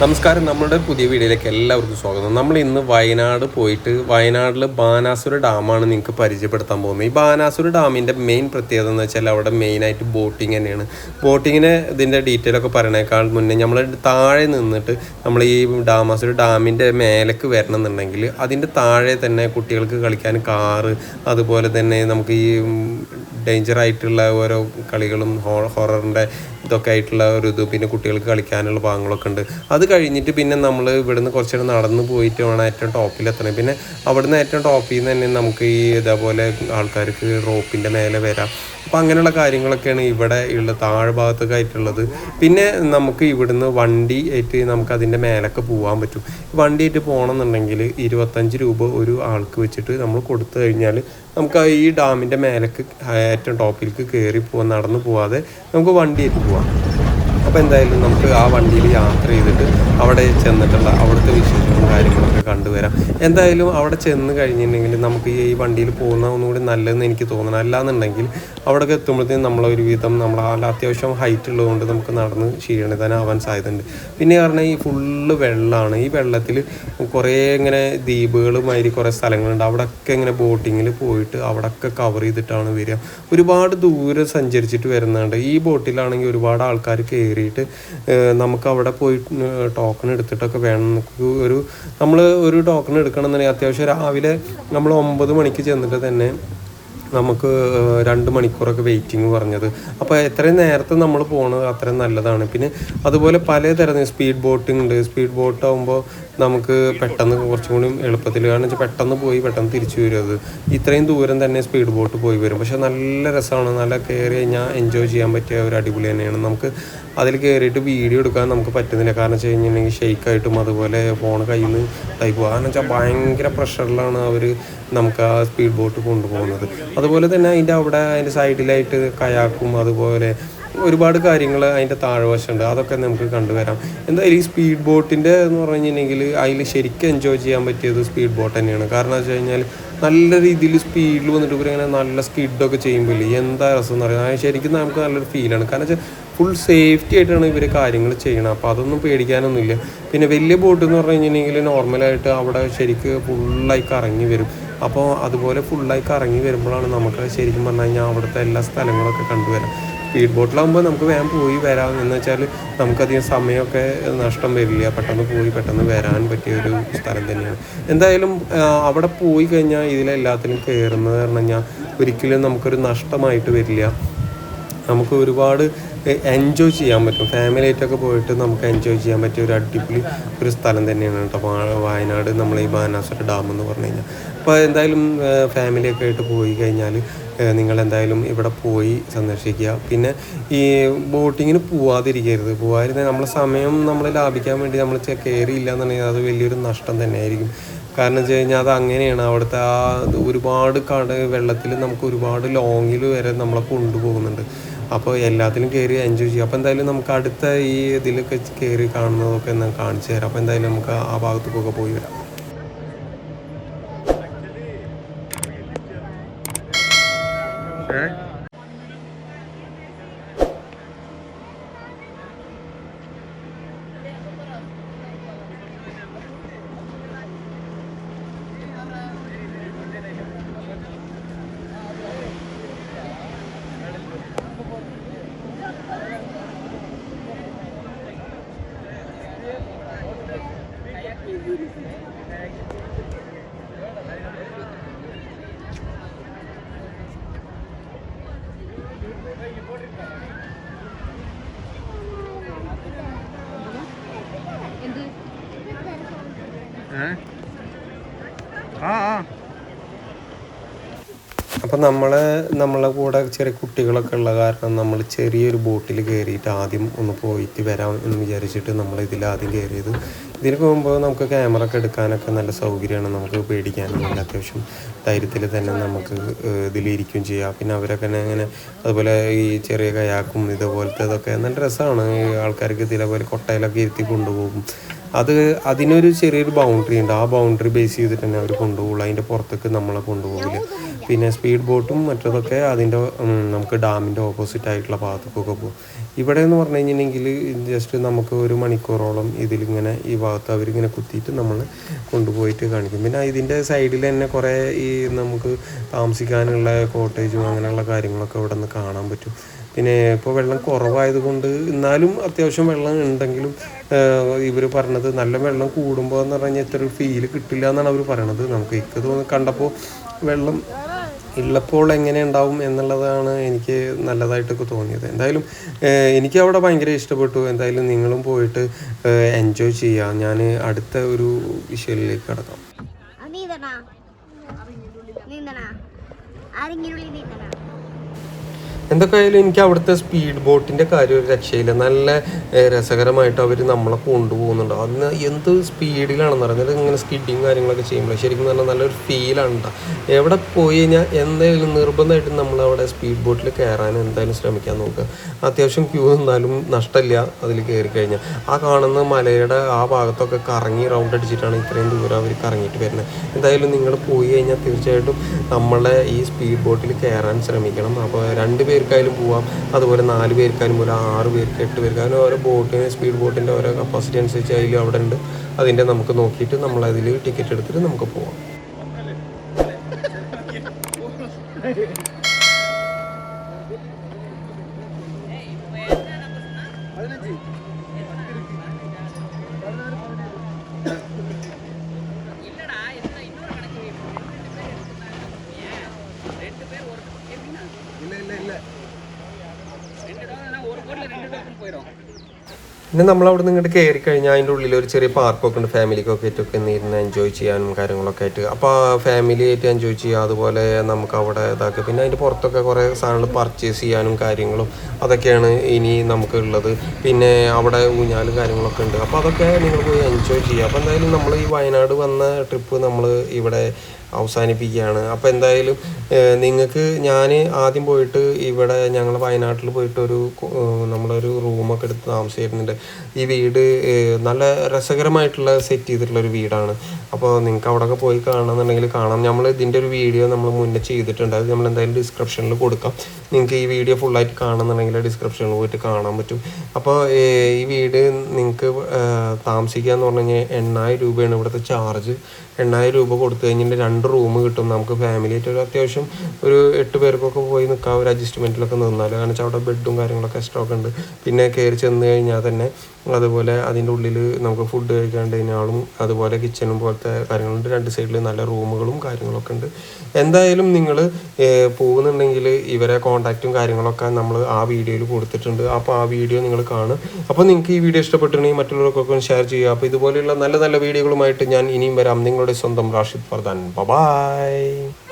നമസ്കാരം. നമ്മുടെ പുതിയ വീഡിയോയിലേക്ക് എല്ലാവർക്കും സ്വാഗതം. നമ്മൾ ഇന്ന് വയനാട് പോയിട്ട് വയനാട്ടിൽ ബാനാസുര ഡാമാണ് നിങ്ങൾക്ക് പരിചയപ്പെടുത്താൻ പോകുന്നത്. ഈ ബാനാസുര ഡാമിൻ്റെ മെയിൻ പ്രത്യേകത എന്ന് വെച്ചാൽ അവിടെ മെയിനായിട്ട് ബോട്ടിങ് തന്നെയാണ്. ബോട്ടിങ്ങിന് ഇതിൻ്റെ ഡീറ്റെയിൽ ഒക്കെ പറയണേക്കാൾ മുന്നേ നമ്മൾ താഴെ നിന്നിട്ട് നമ്മൾ ഈ ബാനാസുര ഡാമിൻ്റെ മേലേക്ക് വരണം എന്നുണ്ടെങ്കിൽ അതിൻ്റെ താഴെ തന്നെ കുട്ടികൾക്ക് കളിക്കാൻ കാറ്, അതുപോലെ തന്നെ നമുക്ക് ഈ ഡേഞ്ചറായിട്ടുള്ള ഓരോ കളികളും ഹൊററിൻ്റെ ഇതൊക്കെ ആയിട്ടുള്ള ഒരു ഇത്, പിന്നെ കുട്ടികൾക്ക് കളിക്കാനുള്ള ഭാഗങ്ങളൊക്കെ ഉണ്ട്. അത് കഴിഞ്ഞിട്ട് പിന്നെ നമ്മൾ ഇവിടുന്ന് കുറച്ച് നേരം നടന്ന് പോയിട്ട് വേണം ഏറ്റവും ടോപ്പിലെത്തണം. പിന്നെ അവിടുന്ന് ഏറ്റവും ടോപ്പിൽ നിന്ന് തന്നെ നമുക്ക് ഈ ഇതേപോലെ ആൾക്കാർക്ക് റോപ്പിൻ്റെ മേലെ വരാം. അപ്പോൾ അങ്ങനെയുള്ള കാര്യങ്ങളൊക്കെയാണ് ഇവിടെ ഉള്ള താഴെ ഭാഗത്തൊക്കെ ആയിട്ടുള്ളത്. പിന്നെ നമുക്ക് ഇവിടുന്ന് വണ്ടി ആയിട്ട് നമുക്ക് അതിൻ്റെ മേലൊക്കെ പോകാൻ പറ്റും. വണ്ടി ആയിട്ട് പോകണമെന്നുണ്ടെങ്കിൽ 25 രൂപ ഒരു ആൾക്ക് വെച്ചിട്ട് നമ്മൾ കൊടുത്തു കഴിഞ്ഞാൽ നമുക്ക് ഈ ഡാമിൻ്റെ മേലേക്ക് ഏറ്റവും ടോപ്പിലേക്ക് കയറി പോകാൻ, നടന്നു പോവാതെ നമുക്ക് വണ്ടിയായിട്ട് പോവാം. അപ്പോൾ എന്തായാലും നമുക്ക് ആ വണ്ടിയിൽ യാത്ര ചെയ്തിട്ട് അവിടെ ചെന്നിട്ടുള്ള അവിടുത്തെ വിശേഷങ്ങളും കാര്യങ്ങളൊക്കെ കണ്ടുവരാം. എന്തായാലും അവിടെ ചെന്ന് കഴിഞ്ഞിട്ടുണ്ടെങ്കിൽ നമുക്ക് ഈ വണ്ടിയിൽ പോകുന്ന ഒന്നുകൂടി നല്ലതെന്ന് എനിക്ക് തോന്നണം. അല്ലാന്നുണ്ടെങ്കിൽ അവിടെയൊക്കെ എത്തുമ്പോഴത്തേക്കും നമ്മളൊരുവിധം അത്യാവശ്യം ഹൈറ്റ് ഉള്ളതുകൊണ്ട് നമുക്ക് നടന്ന് ക്ഷീണിതനാവാൻ സാധ്യതയുണ്ട്. പിന്നെ പറഞ്ഞാൽ ഈ ഫുള്ള് വെള്ളമാണ്. ഈ വെള്ളത്തിൽ കുറേ ഇങ്ങനെ ദ്വീപുകളുമാതിരി കുറേ സ്ഥലങ്ങളുണ്ട്. അവിടെയൊക്കെ ഇങ്ങനെ ബോട്ടിങ്ങിൽ പോയിട്ട് അവിടെയൊക്കെ കവർ ചെയ്തിട്ടാണ് വരിക. ഒരുപാട് ദൂരം സഞ്ചരിച്ചിട്ട് വരുന്നുണ്ട്. ഈ ബോട്ടിലാണെങ്കിൽ ഒരുപാട് ആൾക്കാർ കയറിയിട്ട് നമുക്ക് അവിടെ പോയി ടോക്കൺ എടുത്തിട്ടൊക്കെ വേണം. നമ്മൾ ഒരു ടോക്കൺ എടുക്കണമെന്നുണ്ടെങ്കിൽ അത്യാവശ്യം രാവിലെ നമ്മൾ 9 മണിക്ക് ചെന്നിട്ട് തന്നെ നമുക്ക് 2 മണിക്കൂറൊക്കെ വെയിറ്റിംഗ് പറഞ്ഞത്. അപ്പോൾ എത്രയും നേരത്തെ നമ്മൾ പോകുന്നത് അത്രയും നല്ലതാണ്. പിന്നെ അതുപോലെ പലതരം സ്പീഡ് ബോട്ടിംഗ് ഉണ്ട്. സ്പീഡ് ബോട്ട് ആകുമ്പോൾ നമുക്ക് പെട്ടെന്ന് കുറച്ചും കൂടി എളുപ്പത്തിൽ, കാരണം വെച്ചാൽ പെട്ടെന്ന് പോയി പെട്ടെന്ന് തിരിച്ചു വരും. അത് ഇത്രയും ദൂരം തന്നെ സ്പീഡ് ബോട്ട് പോയി വരും. പക്ഷെ നല്ല രസമാണ്. നല്ല കയറി കഴിഞ്ഞാൽ എൻജോയ് ചെയ്യാൻ പറ്റിയ ഒരു അടിപൊളി തന്നെയാണ്. നമുക്ക് അതിൽ കയറിയിട്ട് വീഡിയോ എടുക്കാൻ നമുക്ക് പറ്റുന്നില്ല. കാരണം വെച്ച് കഴിഞ്ഞിട്ടുണ്ടെങ്കിൽ ഷെയ്ക്കായിട്ടും അതുപോലെ ഫോൺ കയ്യിൽ നിന്ന് ടൈപ്പ്. കാരണം വെച്ചാൽ ഭയങ്കര പ്രഷറിലാണ് അവർ നമുക്ക് ആ സ്പീഡ് ബോട്ട് കൊണ്ടുപോകുന്നത്. അതുപോലെ തന്നെ അതിൻ്റെ സൈഡിലായിട്ട് കയാക്കും, അതുപോലെ ഒരുപാട് കാര്യങ്ങൾ അതിൻ്റെ താഴ്വശമുണ്ട്. അതൊക്കെ നമുക്ക് കണ്ടുവരാം. എന്തായാലും ഈ സ്പീഡ് ബോട്ടിൻ്റെ എന്ന് പറഞ്ഞു കഴിഞ്ഞിട്ടുണ്ടെങ്കിൽ അതിൽ ശരിക്കും എൻജോയ് ചെയ്യാൻ പറ്റിയത് സ്പീഡ് ബോട്ട് തന്നെയാണ്. കാരണം വെച്ച് കഴിഞ്ഞാൽ നല്ല രീതിയിൽ സ്പീഡിൽ വന്നിട്ട് ഇങ്ങനെ നല്ല സ്കിഡൊക്കെ ചെയ്യുമ്പോൾ എന്താ രസം എന്ന് പറയുന്നത്. ശരിക്കും നമുക്ക് നല്ലൊരു ഫീലാണ്. കാരണം വെച്ചാൽ ഫുൾ സേഫ്റ്റി ആയിട്ടാണ് ഇവർ കാര്യങ്ങൾ ചെയ്യണം. അപ്പോൾ അതൊന്നും പേടിക്കാനൊന്നുമില്ല. പിന്നെ വലിയ ബോട്ട് എന്ന് പറഞ്ഞു കഴിഞ്ഞിട്ടുണ്ടെങ്കിൽ നോർമലായിട്ട് അവിടെ ശരിക്ക് ഫുള്ളായി കറങ്ങി വരും. അപ്പോൾ അതുപോലെ ഫുള്ളായി കറങ്ങി വരുമ്പോഴാണ് നമുക്ക് ശരിക്കും പറഞ്ഞു കഴിഞ്ഞാൽ അവിടുത്തെ എല്ലാ സ്ഥലങ്ങളൊക്കെ കണ്ടുവരാം. സ്പീഡ് ബോട്ടിലാകുമ്പോൾ നമുക്ക് വേഗം പോയി വരാം. എന്ന് വെച്ചാൽ നമുക്കധികം സമയമൊക്കെ നഷ്ടം വരില്ല. പെട്ടെന്ന് പോയി പെട്ടെന്ന് വരാൻ പറ്റിയൊരു സ്ഥലം തന്നെയാണ്. എന്തായാലും അവിടെ പോയി കഴിഞ്ഞാൽ ഇതിലെല്ലാത്തിലും കയറുന്നത് പറഞ്ഞു കഴിഞ്ഞാൽ ഒരിക്കലും നമുക്കൊരു നഷ്ടമായിട്ട് വരില്ല. നമുക്ക് ഒരുപാട് എൻജോയ് ചെയ്യാൻ പറ്റും. ഫാമിലിയായിട്ടൊക്കെ പോയിട്ട് നമുക്ക് എൻജോയ് ചെയ്യാൻ പറ്റിയ ഒരു അടിപൊളി ഒരു സ്ഥലം തന്നെയാണ് കേട്ടോ വയനാട്, നമ്മൾ ഈ ബാനാസുര ഡാം എന്ന് പറഞ്ഞു കഴിഞ്ഞാൽ. അപ്പോൾ എന്തായാലും ഫാമിലിയൊക്കെ ആയിട്ട് പോയി കഴിഞ്ഞാൽ നിങ്ങളെന്തായാലും ഇവിടെ പോയി സന്ദർശിക്കുക. പിന്നെ ഈ ബോട്ടിങ്ങിന് പോവാതിരുന്ന നമ്മളെ സമയം നമ്മൾ ലാഭിക്കാൻ വേണ്ടി നമ്മൾ കയറിയില്ല എന്നുണ്ടെങ്കിൽ അത് വലിയൊരു നഷ്ടം തന്നെയായിരിക്കും. കാരണം വെച്ച് കഴിഞ്ഞാൽ അത് അങ്ങനെയാണ്. അവിടുത്തെ ആ ഒരുപാട് വെള്ളത്തിൽ നമുക്ക് ഒരുപാട് ലോങ്ങിൽ വരെ നമ്മളെ കൊണ്ടുപോകുന്നുണ്ട്. അപ്പോൾ എല്ലാത്തിലും കയറി എൻജോയ് ചെയ്യുക. അപ്പോൾ എന്തായാലും നമുക്ക് അടുത്ത ഈ ഇതിലൊക്കെ കയറി കാണുന്നതൊക്കെ ഞാൻ കാണിച്ചു തരാം. അപ്പോൾ എന്തായാലും നമുക്ക് ആ ഭാഗത്തേക്കൊക്കെ പോയി വരാം. അപ്പം നമ്മളെ കൂടെ ചെറിയ കുട്ടികളൊക്കെ ഉള്ള കാരണം നമ്മൾ ചെറിയൊരു ബോട്ടിൽ കയറിയിട്ട് ആദ്യം ഒന്ന് പോയിട്ട് വരാം എന്ന് വിചാരിച്ചിട്ട് നമ്മൾ ഇതിലാദ്യം കയറിയത്. ഇതിൽ പോകുമ്പോൾ നമുക്ക് ക്യാമറ ഒക്കെ എടുക്കാനൊക്കെ നല്ല സൗകര്യമാണ്. നമുക്ക് പേടിക്കാനും നല്ല അത്യാവശ്യം ധൈര്യത്തിൽ തന്നെ നമുക്ക് ഇതിലിരിക്കുകയും ചെയ്യാം. പിന്നെ അവരൊക്കെ അങ്ങനെ അതുപോലെ ഈ ചെറിയ കയാക്കും ഇതുപോലത്തെ ഇതൊക്കെ നല്ല രസമാണ്. ആൾക്കാർക്ക് ഇതേപോലെ കൊട്ടയിലൊക്കെ ഇരുത്തി കൊണ്ടുപോകും. അതിനൊരു ചെറിയൊരു ബൗണ്ടറി ഉണ്ട്. ആ ബൗണ്ടറി ബേസ് ചെയ്തിട്ട് തന്നെ അവർ കൊണ്ടുപോകുള്ളൂ. അതിൻ്റെ പുറത്തേക്ക് നമ്മളെ കൊണ്ടുപോകില്ല. പിന്നെ സ്പീഡ് ബോട്ടും മറ്റതൊക്കെ അതിൻ്റെ നമുക്ക് ഡാമിൻ്റെ ഓപ്പോസിറ്റ് ആയിട്ടുള്ള ഭാഗത്തേക്കൊക്കെ പോകും. ഇവിടെ എന്ന് പറഞ്ഞു കഴിഞ്ഞിട്ടുണ്ടെങ്കിൽ ജസ്റ്റ് നമുക്ക് 1 മണിക്കൂറോളം ഇതിലിങ്ങനെ ഈ ഭാഗത്ത് അവരിങ്ങനെ കുത്തിയിട്ട് നമ്മൾ കൊണ്ടുപോയിട്ട് കാണിക്കും. പിന്നെ ഇതിൻ്റെ സൈഡിൽ തന്നെ കുറേ ഈ നമുക്ക് താമസിക്കാനുള്ള കോട്ടേജും അങ്ങനെയുള്ള കാര്യങ്ങളൊക്കെ ഇവിടെ നിന്ന് കാണാൻ പറ്റും. പിന്നെ ഇപ്പോൾ വെള്ളം കുറവായതുകൊണ്ട് എന്നാലും അത്യാവശ്യം വെള്ളം ഉണ്ടെങ്കിലും ഇവർ പറഞ്ഞത് നല്ല വെള്ളം കൂടുമ്പോൾ എന്ന് പറഞ്ഞാൽ ഇത്ര ഒരു ഫീൽ കിട്ടില്ല എന്നാണ് അവർ പറയണത്. നമുക്ക് കണ്ടപ്പോൾ വെള്ളം ഉള്ളപ്പോൾ എങ്ങനെ ഉണ്ടാവും എന്നുള്ളതാണ് എനിക്ക് നല്ലതായിട്ടൊക്കെ തോന്നിയത്. എന്തായാലും എനിക്ക് അവിടെ ഭയങ്കര ഇഷ്ടപ്പെട്ടു. എന്തായാലും നിങ്ങളും പോയിട്ട് എൻജോയ് ചെയ്യുക. ഞാൻ അടുത്ത ഒരു വിഷയത്തിലേക്ക് കടക്കാം. എന്തൊക്കെയായാലും എനിക്ക് അവിടുത്തെ സ്പീഡ് ബോട്ടിൻ്റെ കാര്യം ഒരു രക്ഷയില്ല. നല്ല രസകരമായിട്ട് അവർ നമ്മളെ കൊണ്ടുപോകുന്നുണ്ട്. അന്ന് എന്ത് സ്പീഡിലാണെന്ന് പറഞ്ഞാൽ ഇങ്ങനെ സ്കിഡിങ് കാര്യങ്ങളൊക്കെ ചെയ്യുമ്പോൾ ശരിക്കും പറഞ്ഞാൽ നല്ലൊരു ഫീലാണ് ഉണ്ടാകും. എവിടെ പോയി കഴിഞ്ഞാൽ എന്തായാലും നിർബന്ധമായിട്ടും നമ്മളവിടെ സ്പീഡ് ബോട്ടിൽ കയറാൻ എന്തായാലും ശ്രമിക്കാൻ നോക്കുക. അത്യാവശ്യം ക്യൂ നിന്നാലും നഷ്ടമില്ല അതിൽ കയറി കഴിഞ്ഞാൽ. ആ കാണുന്ന മലയുടെ ആ ഭാഗത്തൊക്കെ കറങ്ങി റൗണ്ട് അടിച്ചിട്ടാണ് ഇത്രയും ദൂരം അവർ കറങ്ങിയിട്ട് വരുന്നത്. എന്തായാലും നിങ്ങൾ പോയി കഴിഞ്ഞാൽ തീർച്ചയായിട്ടും നമ്മളെ ഈ സ്പീഡ് ബോട്ടിൽ കയറാൻ ശ്രമിക്കണം. അപ്പോൾ 2 പേർക്കായാലും പോവാം, അതുപോലെ 4 പേർക്കായാലും പോലെ 6 പേർക്ക് 8 പേർക്ക് അങ്ങനെ ഓരോ ബോട്ടിന് സ്പീഡ് ബോട്ടിൻ്റെ ഓരോ കപ്പാസിറ്റി അനുസരിച്ച് അതിൽ അവിടെ ഉണ്ട്. അതിൻ്റെ നമുക്ക് നോക്കിയിട്ട് നമ്മളതിൽ ടിക്കറ്റ് എടുത്തിട്ട് നമുക്ക് പോവാം. പിന്നെ നമ്മളവിടെ നിന്ന് ഇങ്ങോട്ട് കയറി കഴിഞ്ഞാൽ അതിൻ്റെ ഉള്ളിൽ ഒരു ചെറിയ പാർക്കൊക്കെ ഉണ്ട്. ഫാമിലിക്കൊക്കെ ആയിട്ടൊക്കെ ഇരുന്ന് എൻജോയ് ചെയ്യാനും കാര്യങ്ങളൊക്കെ ആയിട്ട്. അപ്പോൾ ഫാമിലി ആയിട്ട് എൻജോയ് ചെയ്യുക. അതുപോലെ നമുക്ക് അവിടെ ഇതാക്കുക. പിന്നെ അതിൻ്റെ പുറത്തൊക്കെ കുറേ സാധനങ്ങൾ പർച്ചേസ് ചെയ്യാനും കാര്യങ്ങളും അതൊക്കെയാണ് ഇനി നമുക്ക് ഉള്ളത്. പിന്നെ അവിടെ ഊഞ്ഞാലും കാര്യങ്ങളൊക്കെ ഉണ്ട്. അപ്പോൾ അതൊക്കെ നിങ്ങൾ പോയി എൻജോയ് ചെയ്യുക. അപ്പോൾ എന്തായാലും നമ്മൾ ഈ വയനാട് വന്ന ട്രിപ്പ് നമ്മൾ ഇവിടെ അവസാനിപ്പിക്കുകയാണ്. അപ്പോൾ എന്തായാലും നിങ്ങൾക്ക് ഞാൻ ആദ്യം പോയിട്ട് ഇവിടെ ഞങ്ങൾ വയനാട്ടിൽ പോയിട്ട് നമ്മളൊരു റൂമൊക്കെ എടുത്ത് താമസിച്ചിരുന്നുണ്ട്. ഈ വീട് നല്ല രസകരമായിട്ടുള്ള സെറ്റ് ചെയ്തിട്ടുള്ളൊരു വീടാണ്. അപ്പോൾ നിങ്ങൾക്ക് അവിടെയൊക്കെ പോയി കാണണമെന്നുണ്ടെങ്കിൽ കാണാം. നമ്മൾ ഇതിൻ്റെ ഒരു വീഡിയോ നമ്മൾ മുന്നേ ചെയ്തിട്ടുണ്ട്. അത് നമ്മൾ എന്തായാലും ഡിസ്ക്രിപ്ഷനിൽ കൊടുക്കാം. നിങ്ങൾക്ക് ഈ വീഡിയോ ഫുള്ളായിട്ട് കാണണമെന്നുണ്ടെങ്കിൽ ഡിസ്ക്രിപ്ഷനിൽ പോയിട്ട് കാണാൻ പറ്റും. അപ്പോൾ ഈ വീട് നിങ്ങൾക്ക് താമസിക്കുക എന്ന് പറഞ്ഞു കഴിഞ്ഞാൽ 8000 രൂപയാണ് ഇവിടുത്തെ ചാർജ്. 8000 രൂപ കൊടുത്തു കഴിഞ്ഞിട്ട് 2 റൂം കിട്ടും. നമുക്ക് ഫാമിലി ആയിട്ട് ഒരു അത്യാവശ്യം ഒരു 8 പേർക്കൊക്കെ പോയി നിൽക്കാം. ഒരു അഡ്ജസ്റ്റ്മെൻറ്റിലൊക്കെ നിന്നാൽ. കാരണം വെച്ചാൽ അവിടെ ബെഡും കാര്യങ്ങളൊക്കെ എക്സ്ട്രാ ഒക്കെ ഉണ്ട്. പിന്നെ കയറി ചെന്ന് കഴിഞ്ഞാൽ തന്നെ അതുപോലെ അതിൻ്റെ ഉള്ളിൽ നമുക്ക് ഫുഡ് കഴിക്കാണ്ടതിനാളും അതുപോലെ കിച്ചണും പോലത്തെ കാര്യങ്ങളുണ്ട്. 2 സൈഡിൽ നല്ല റൂമുകളും കാര്യങ്ങളൊക്കെ ഉണ്ട്. എന്തായാലും നിങ്ങൾ പോകുന്നുണ്ടെങ്കിൽ ഇവരെ കോൺടാക്റ്റും കാര്യങ്ങളൊക്കെ നമ്മൾ ആ വീഡിയോയിൽ കൊടുത്തിട്ടുണ്ട്. അപ്പോൾ ആ വീഡിയോ നിങ്ങൾ കാണും. അപ്പോൾ നിങ്ങൾക്ക് ഈ വീഡിയോ ഇഷ്ടപ്പെട്ടിട്ടുണ്ടെങ്കിൽ മറ്റുള്ളവർക്കൊക്കെ ഷെയർ ചെയ്യുക. അപ്പോൾ ഇതുപോലെയുള്ള നല്ല നല്ല വീഡിയോകളുമായിട്ട് ഞാൻ ഇനിയും വരാം. നിങ്ങളുടെ സ്വന്തം റാഷിദ് ഫർദാൻ. ബൈ.